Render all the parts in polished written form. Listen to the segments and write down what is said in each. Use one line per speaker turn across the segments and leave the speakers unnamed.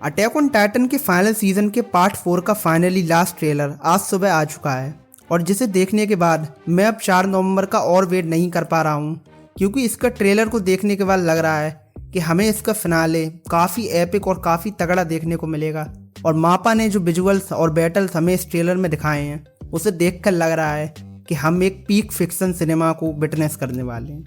Attack on Titan के final season के part 4 का फाइनली लास्ट ट्रेलर आज सुबह आ चुका है और जिसे देखने के बाद मैं अब 4 नवंबर का और वेट नहीं कर पा रहा हूँ, क्योंकि इसका ट्रेलर को देखने के बाद लग रहा है कि हमें इसका फिनाले काफ़ी एपिक और काफ़ी तगड़ा देखने को मिलेगा। और मापा ने जो विजुअल्स और बैटल्स हमें इस ट्रेलर में दिखाए हैं उसे देखकर लग रहा है कि हम एक पीक फिक्शन सिनेमा को विटनेस करने वाले हैं।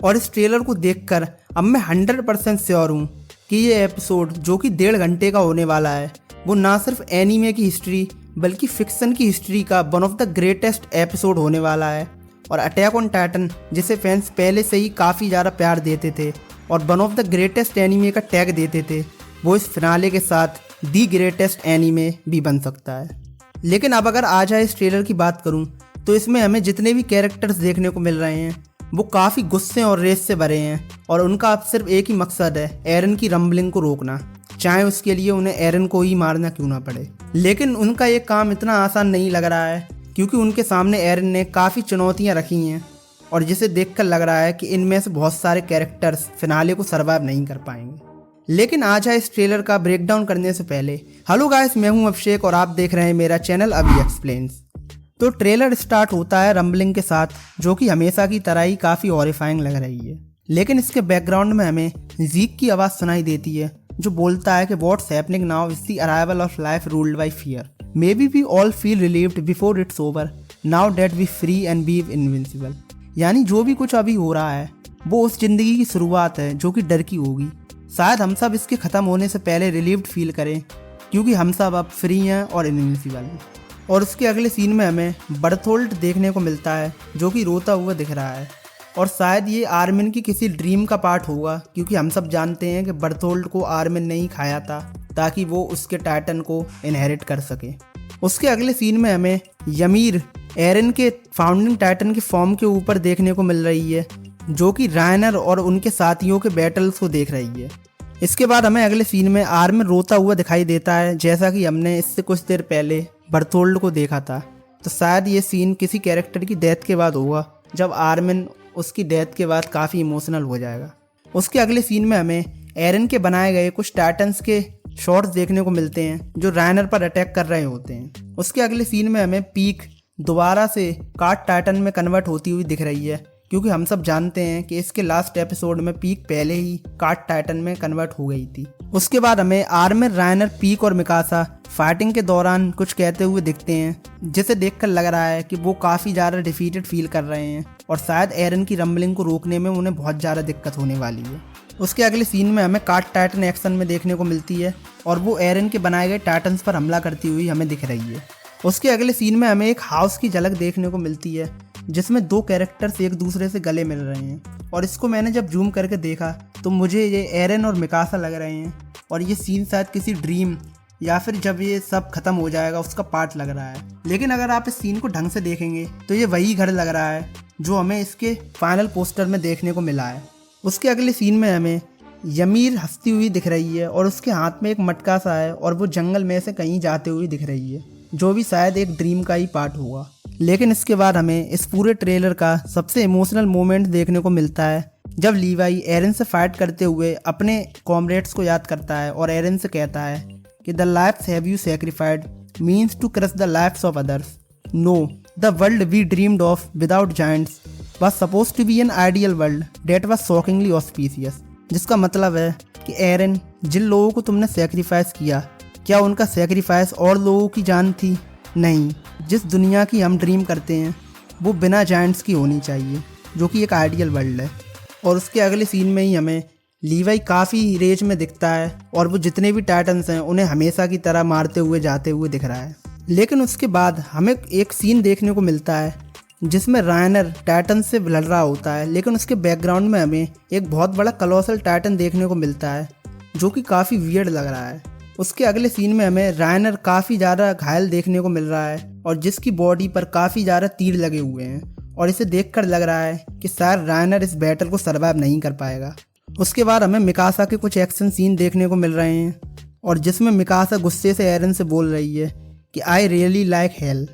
और इस ट्रेलर को देखकर अब मैं 100% श्योर हूँ कि ये एपिसोड जो कि 1.5 घंटे का होने वाला है वो ना सिर्फ एनीमे की हिस्ट्री बल्कि फिक्शन की हिस्ट्री का one of the greatest episode होने वाला है। और अटैक ऑन टाइटन जिसे फैंस पहले से ही काफ़ी ज़्यादा प्यार देते थे और one of the greatest anime का टैग देते थे, वो इस फिनाले के साथ दी ग्रेटेस्ट एनीमे भी बन सकता है। लेकिन अब अगर आ जाए इस ट्रेलर की बात करूँ तो इसमें हमें जितने भी कैरेक्टर्स देखने को मिल रहे हैं वो काफ़ी गुस्से और रेस से भरे हैं और उनका अब सिर्फ एक ही मकसद है, एरन की रंबलिंग को रोकना, चाहे उसके लिए उन्हें एरन को ही मारना क्यों ना पड़े। लेकिन उनका ये काम इतना आसान नहीं लग रहा है क्योंकि उनके सामने एरन ने काफ़ी चुनौतियां रखी हैं और जिसे देखकर लग रहा है कि इनमें से बहुत सारे कैरेक्टर्स फिनाले को सर्वाइव नहीं कर पाएंगे। लेकिन आज है इस ट्रेलर का ब्रेकडाउन करने से पहले, हेलो गाइस, मैं हूं अभिषेक और आप देख रहे हैं मेरा चैनल अभी एक्सप्लेन्स। तो ट्रेलर स्टार्ट होता है रंबलिंग के साथ, जो कि हमेशा की तरह ही काफ़ी हॉरिफाइंग लग रही है। लेकिन इसके बैकग्राउंड में हमें जीक की आवाज़ सुनाई देती है जो बोलता है कि what's happening now is the arrival of life ruled by fear, maybe we all feel relieved before it's over, now that we free and be invincible. यानी जो भी कुछ अभी हो रहा है वो उस जिंदगी की शुरुआत है जो कि डर की होगी। शायद हम सब इसके ख़त्म होने से पहले रिलीव्ड फील करें क्योंकि हम सब अब फ्री हैं और इनविंसिबल हैं। और उसके अगले सीन में हमें बर्थोल्ट देखने को मिलता है जो कि रोता हुआ दिख रहा है और शायद ये आर्मिन की किसी ड्रीम का पार्ट होगा क्योंकि हम सब जानते हैं कि बर्थोल्ट को आर्मिन ने ही खाया था ताकि वो उसके टाइटन को इनहेरिट कर सके। उसके अगले सीन में हमें यमीर एरन के फाउंडिंग टाइटन के फॉर्म के ऊपर देखने को मिल रही है जो कि रायनर और उनके साथियों के बैटल्स को देख रही है। इसके बाद हमें अगले सीन में आर्मिन रोता हुआ दिखाई देता है जैसा कि हमने इससे कुछ देर पहले बर्थोल्ड को देखा था। तो शायद ये सीन किसी कैरेक्टर की डेथ के बाद होगा जब आर्मिन उसकी डेथ के बाद काफ़ी इमोशनल हो जाएगा। उसके अगले सीन में हमें एरन के बनाए गए कुछ टाइटन्स के शॉट्स देखने को मिलते हैं जो रायनर पर अटैक कर रहे होते हैं। उसके अगले सीन में हमें पीक दोबारा से कार्ड टाइटन में कन्वर्ट होती हुई दिख रही है क्योंकि हम सब जानते हैं कि इसके लास्ट एपिसोड में पीक पहले ही कार्ड टाइटन में कन्वर्ट हो गई थी। उसके बाद हमें आर्मिन, रायनर, पीक और मिकासा फाइटिंग के दौरान कुछ कहते हुए दिखते हैं जिसे देखकर लग रहा है कि वो काफ़ी ज़्यादा डिफीटेड फील कर रहे हैं और शायद एरन की रंबलिंग को रोकने में उन्हें बहुत ज़्यादा दिक्कत होने वाली है। उसके अगले सीन में हमें कार्ड टाइटन एक्शन में देखने को मिलती है और वो एरन के बनाए गए टाइटन्स पर हमला करती हुई हमें दिख रही है। उसके अगले सीन में हमें एक हाउस की झलक देखने को मिलती है जिसमें 2 कैरेक्टर्स एक दूसरे से गले मिल रहे हैं और इसको मैंने जब जूम करके देखा तो मुझे ये एरन और मिकासा लग रहे हैं और ये सीन शायद किसी ड्रीम या फिर जब ये सब खत्म हो जाएगा उसका पार्ट लग रहा है। लेकिन अगर आप इस सीन को ढंग से देखेंगे तो ये वही घर लग रहा है जो हमें इसके फाइनल पोस्टर में देखने को मिला है। उसके अगले सीन में हमें यमीर हंसती हुई दिख रही है और उसके हाथ में एक मटका सा है और वो जंगल में से कहीं जाते हुए दिख रही है जो भी शायद एक ड्रीम का ही पार्ट होगा। लेकिन इसके बाद हमें इस पूरे ट्रेलर का सबसे इमोशनल मोमेंट देखने को मिलता है जब लीवाई एरन से फाइट करते हुए अपने कॉमरेड्स को याद करता है और एरन से कहता है कि the lives have you sacrificed means to crush the lives of others. No, the world we dreamed of without giants was supposed to be an ideal world that was shockingly auspicious. जिसका मतलब है कि एरन, जिन लोगों को तुमने sacrifice किया, क्या उनका सैक्रिफाइस और लोगों की जान थी? नहीं, जिस दुनिया की हम ड्रीम करते हैं वो बिना जायंट्स की होनी चाहिए जो कि एक आइडियल वर्ल्ड है। और उसके अगले सीन में ही हमें लीवाई काफ़ी रेज में दिखता है और वो जितने भी टाइटन्स हैं उन्हें हमेशा की तरह मारते हुए जाते हुए दिख रहा है। लेकिन उसके बाद हमें एक सीन देखने को मिलता है जिसमें रायनर टाइटन से लड़ रहा होता है, लेकिन उसके बैकग्राउंड में हमें एक बहुत बड़ा कलोसल टाइटन देखने को मिलता है जो कि काफ़ी वियर्ड लग रहा है। उसके अगले सीन में हमें रायनर काफ़ी ज़्यादा घायल देखने को मिल रहा है और जिसकी बॉडी पर काफ़ी ज़्यादा तीर लगे हुए हैं और इसे देखकर लग रहा है कि शायद रायनर इस बैटल को सर्वाइव नहीं कर पाएगा। उसके बाद हमें मिकासा के कुछ एक्शन सीन देखने को मिल रहे हैं और जिसमें मिकासा गुस्से से एरन से बोल रही है कि आई रियली लाइक हेल।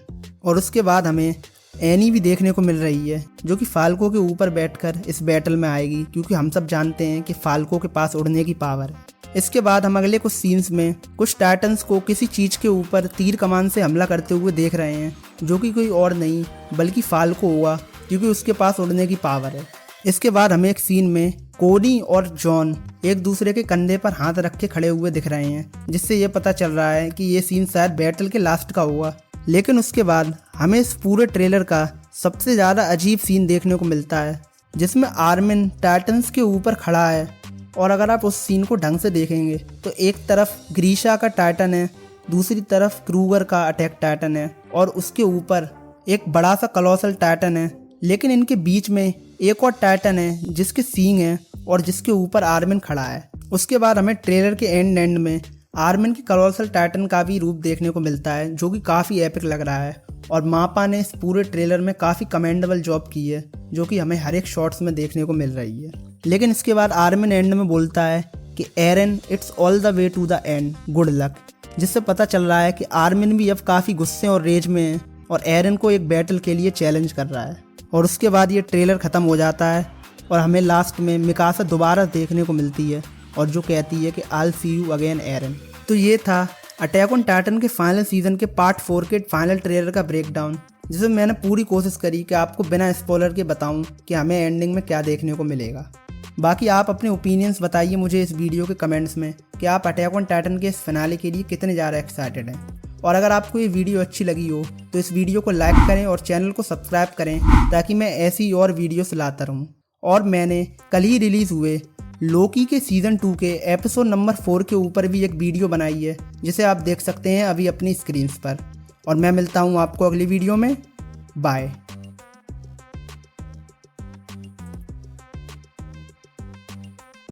और उसके बाद हमें एनी भी देखने को मिल रही है, जो कि फाल्को के ऊपर बैठकर इस बैटल में आएगी, क्योंकि हम सब जानते हैं कि फाल्को के पास उड़ने की पावर है। इसके बाद हम अगले कुछ सीन्स में कुछ टाइटन्स को किसी चीज के ऊपर तीर कमान से हमला करते हुए देख रहे हैं, जो कि कोई और नहीं बल्कि फाल्को होगा, क्योंकि उसके पास उड़ने की पावर है। इसके बाद हमें एक सीन में कोनी और जॉन एक दूसरे के कंधे पर हाथ रख के खड़े हुए दिख रहे हैं, जिससे ये पता चल रहा है कि ये सीन शायद बैटल के लास्ट का होगा। लेकिन उसके बाद हमें इस पूरे ट्रेलर का सबसे ज़्यादा अजीब सीन देखने को मिलता है, जिसमें आर्मिन टाइटन्स के ऊपर खड़ा है। और अगर आप उस सीन को ढंग से देखेंगे तो एक तरफ ग्रीशा का टाइटन है, दूसरी तरफ क्रूगर का अटैक टाइटन है, और उसके ऊपर एक बड़ा सा कलोसल टाइटन है। लेकिन इनके बीच में एक और टाइटन है जिसके सींग हैं और जिसके ऊपर आर्मिन खड़ा है। उसके बाद हमें ट्रेलर के एंड में आर्मिन के कलोसल टाइटन का भी रूप देखने को मिलता है, जो कि काफ़ी एपिक लग रहा है। और मापा ने इस पूरे ट्रेलर में काफ़ी कमेंडेबल जॉब की है, जो कि हमें हर एक शॉट्स में देखने को मिल रही है। लेकिन इसके बाद आर्मिन एंड में बोलता है कि Eren, it's all the way to the end, good luck, जिससे पता चल रहा है कि आर्मिन भी अब काफ़ी गुस्से और रेज में है और एरन को एक बैटल के लिए चैलेंज कर रहा है। और उसके बाद ये ट्रेलर ख़त्म हो जाता है और हमें लास्ट में मिकासा दोबारा देखने को मिलती है, और जो कहती है कि आई सी यू अगेन एरन। तो ये था अटैक ऑन टाइटन के फाइनल सीजन के पार्ट 4 के फाइनल ट्रेलर का ब्रेकडाउन, जिसमें मैंने पूरी कोशिश करी कि आपको बिना स्पॉइलर के बताऊं कि हमें एंडिंग में क्या देखने को मिलेगा। बाकी आप अपने ओपिनियंस बताइए मुझे इस वीडियो के कमेंट्स में कि आप अटैक ऑन टाइटन के इस फिनाले के लिए कितने ज़्यादा एक्साइटेड हैं। और अगर आपको ये वीडियो अच्छी लगी हो तो इस वीडियो को लाइक करें और चैनल को सब्सक्राइब करें, ताकि मैं ऐसी और वीडियोस लाता रहूं। और मैंने कल ही रिलीज़ हुए लोकी के सीज़न 2 के एपिसोड नंबर 4 के ऊपर भी एक वीडियो बनाई है, जिसे आप देख सकते हैं अभी अपनी स्क्रीन्स पर। और मैं मिलता हूँ आपको अगली वीडियो में। बाय।